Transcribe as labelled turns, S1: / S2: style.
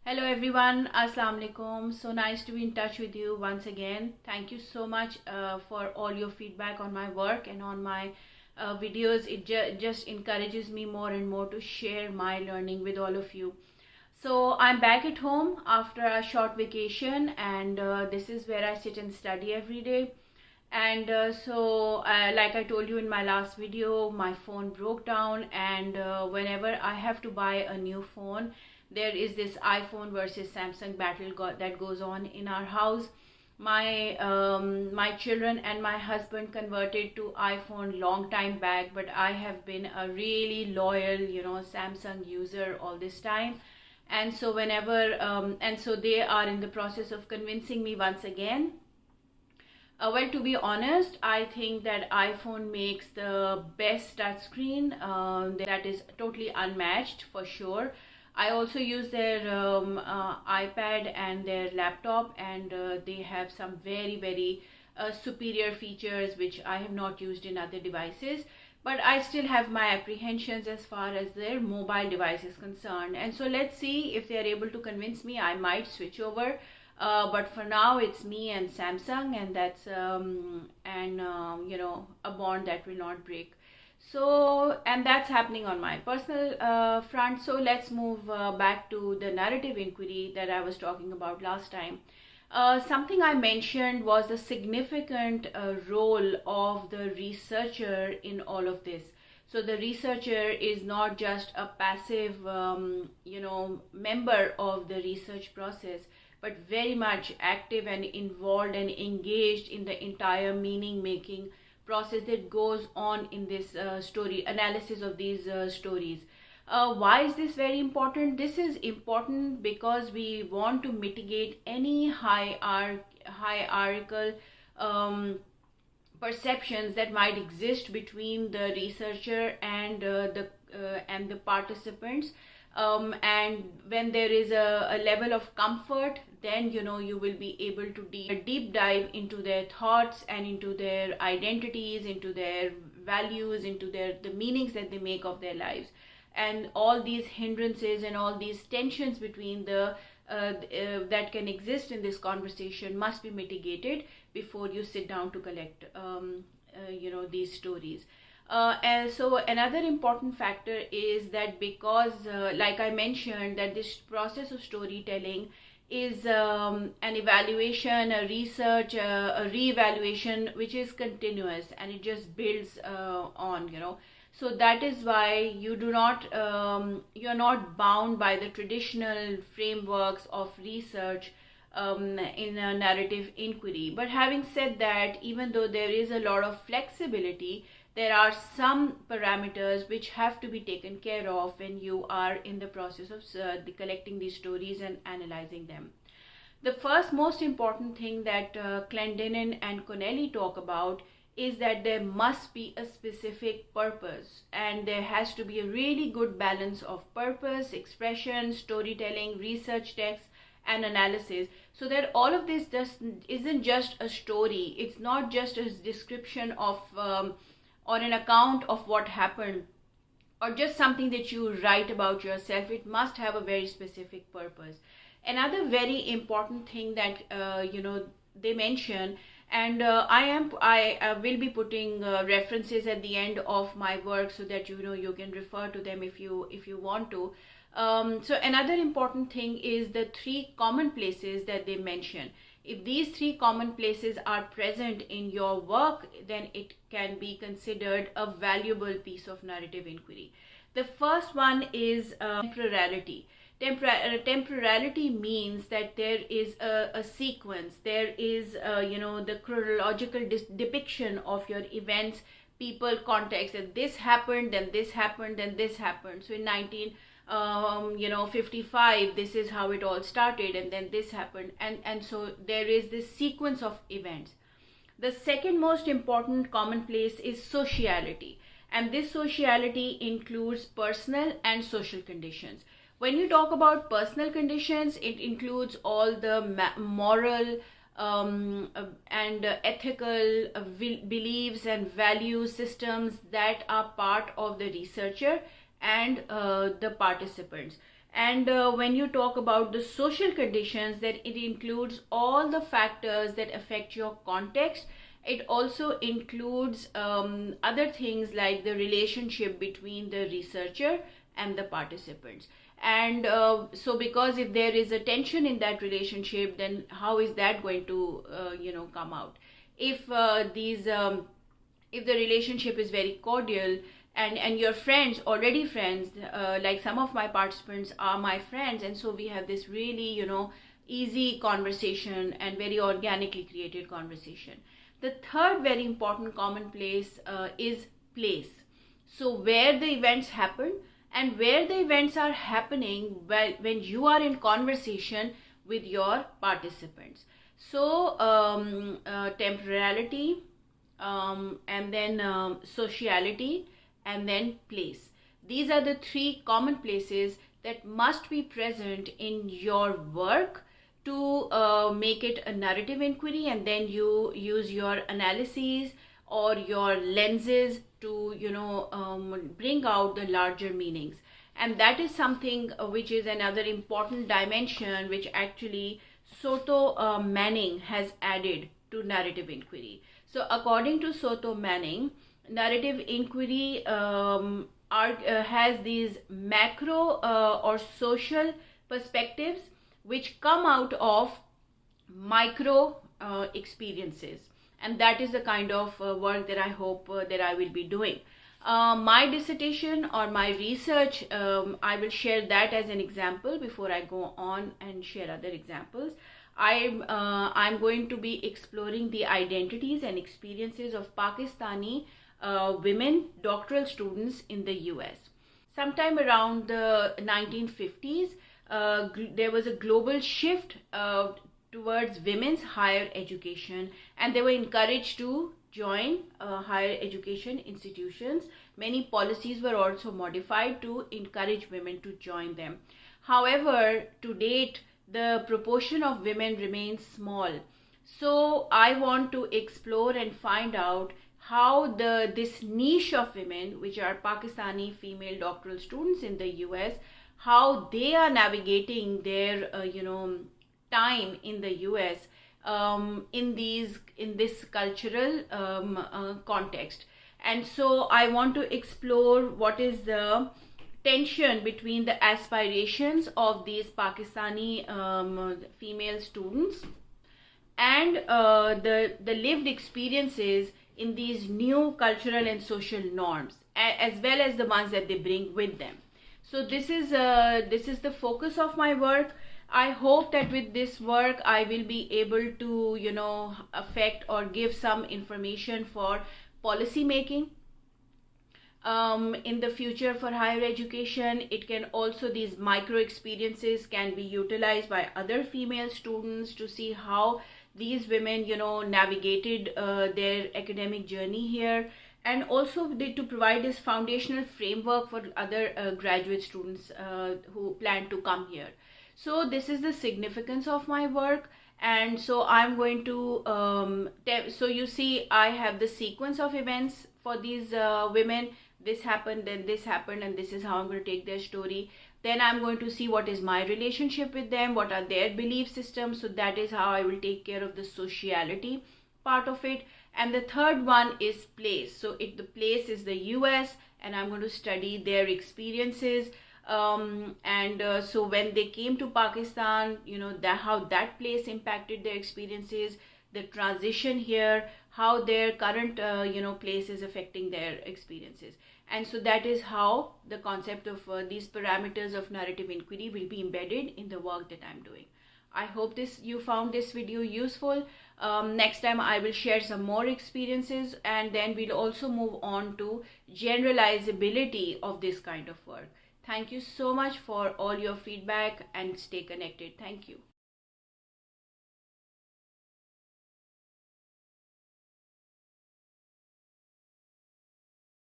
S1: Hello everyone, Assalamu alaikum. So nice to be in touch with you once again. Thank you so much for all your feedback on my work and on my videos. It just encourages me more and more to share my learning with all of you. So I'm back at home after a short vacation, and this is where I sit and study every day. And like I told you in my last video, my phone broke down, and whenever I have to buy a new phone, there is this iPhone versus Samsung battle that goes on in our house. My children and my husband converted to iPhone long time back, but I have been a really loyal Samsung user all this time. And so they are in the process of convincing me once again. Well, to be honest, I think that iPhone makes the best touchscreen. That is totally unmatched for sure. I also use their iPad and their laptop, and they have some very superior features which I have not used in other devices. But I still have my apprehensions as far as their mobile device is concerned. And so let's see if they are able to convince me. I might switch over. But for now, it's me and Samsung, and that's a bond that will not break. So, and that's happening on my personal front. So let's move back to the narrative inquiry that I was talking about last time. Something I mentioned was the significant role of the researcher in all of this. So the researcher is not just a passive, member of the research process, but very much active and involved and engaged in the entire meaning making process that goes on in this story analysis of these stories. Why is this very important? This is important because we want to mitigate any hierarchical perceptions that might exist between the researcher and the participants. And when there is a level of comfort, then you will be able to deep dive into their thoughts and into their identities, into their values, into the meanings that they make of their lives. And all these hindrances and all these tensions between that can exist in this conversation must be mitigated before you sit down to collect these stories. And so another important factor is that because like I mentioned, that this process of storytelling is an evaluation, a research, a re-evaluation which is continuous, and it just builds on. So that is why you're not bound by the traditional frameworks of research in a narrative inquiry. But having said that, even though there is a lot of flexibility, there are some parameters which have to be taken care of when you are in the process of collecting these stories and analyzing them. The first most important thing that Clandinin and Connelly talk about is that there must be a specific purpose, and there has to be a really good balance of purpose, expression, storytelling, research text, and analysis, so that all of this just isn't just a story. It's not just a description of or an account of what happened, or just something that you write about yourself. It must have a very specific purpose. Another very important thing that they mention, and I will be putting references at the end of my work so that you can refer to them if you want to. So another important thing is the three commonplaces that they mention. If these three commonplaces are present in your work, then it can be considered a valuable piece of narrative inquiry. The first one is temporality. Temporality means that there is a sequence. There is the chronological depiction of your events, people, context. That this happened, then this happened, then this happened. So in 55, this is how it all started, and then this happened, and so there is this sequence of events. The second most important commonplace is sociality, and this sociality includes personal and social conditions. When you talk about personal conditions, it includes all the moral and ethical beliefs and value systems that are part of the researcher and the participants. And when you talk about the social conditions, that it includes all the factors that affect your context. It also includes other things like the relationship between the researcher and the participants. And so because if there is a tension in that relationship, then how is that going to come out? If if the relationship is very cordial, and your friends, already friends, like some of my participants are my friends, and so we have this really easy conversation and very organically created conversation. The third very important commonplace is place. So where the events happen, and where the events are happening when you are in conversation with your participants. So temporality, and then sociality, and then place. These are the three commonplaces that must be present in your work to make it a narrative inquiry, and then you use your analyses or your lenses to bring out the larger meanings. And that is something which is another important dimension which actually Souto-Manning has added to narrative inquiry. So according to Souto-Manning, narrative inquiry has these macro or social perspectives which come out of micro experiences, and that is the kind of work that I hope that I will be doing. My dissertation or my research, I will share that as an example before I go on and share other examples. I'm going to be exploring the identities and experiences of Pakistani women doctoral students in the US. Sometime around the 1950s, there was a global shift towards women's higher education, and they were encouraged to join higher education institutions. Many policies were also modified to encourage women to join them. However, to date, the proportion of women remains small. So I want to explore and find out how this niche of women, which are Pakistani female doctoral students in the US, how they are navigating their time in the US in this cultural context. And so I want to explore what is the tension between the aspirations of these Pakistani female students and the lived experiences in these new cultural and social norms, as well as the ones that they bring with them. So this is the focus of my work. I hope that with this work I will be able to affect or give some information for policy making in the future for higher education. It can also, these micro experiences can be utilized by other female students to see how these women navigated their academic journey here, and also to provide this foundational framework for other graduate students who plan to come here. So this is the significance of my work. And so I'm going to so you see, I have the sequence of events for these women. This happened, then this happened, and this is how I'm going to take their story. Then I'm going to see what is my relationship with them, what are their belief systems. So that is how I will take care of the sociality part of it. And the third one is place. So the place is the US, and I'm going to study their experiences. So when they came to Pakistan, how that place impacted their experiences, the transition here, how their current place is affecting their experiences. And so that is how the concept of these parameters of narrative inquiry will be embedded in the work that I'm doing. I hope you found this video useful. Next time I will share some more experiences, and then we'll also move on to generalizability of this kind of work. Thank you so much for all your feedback, and stay connected. Thank you.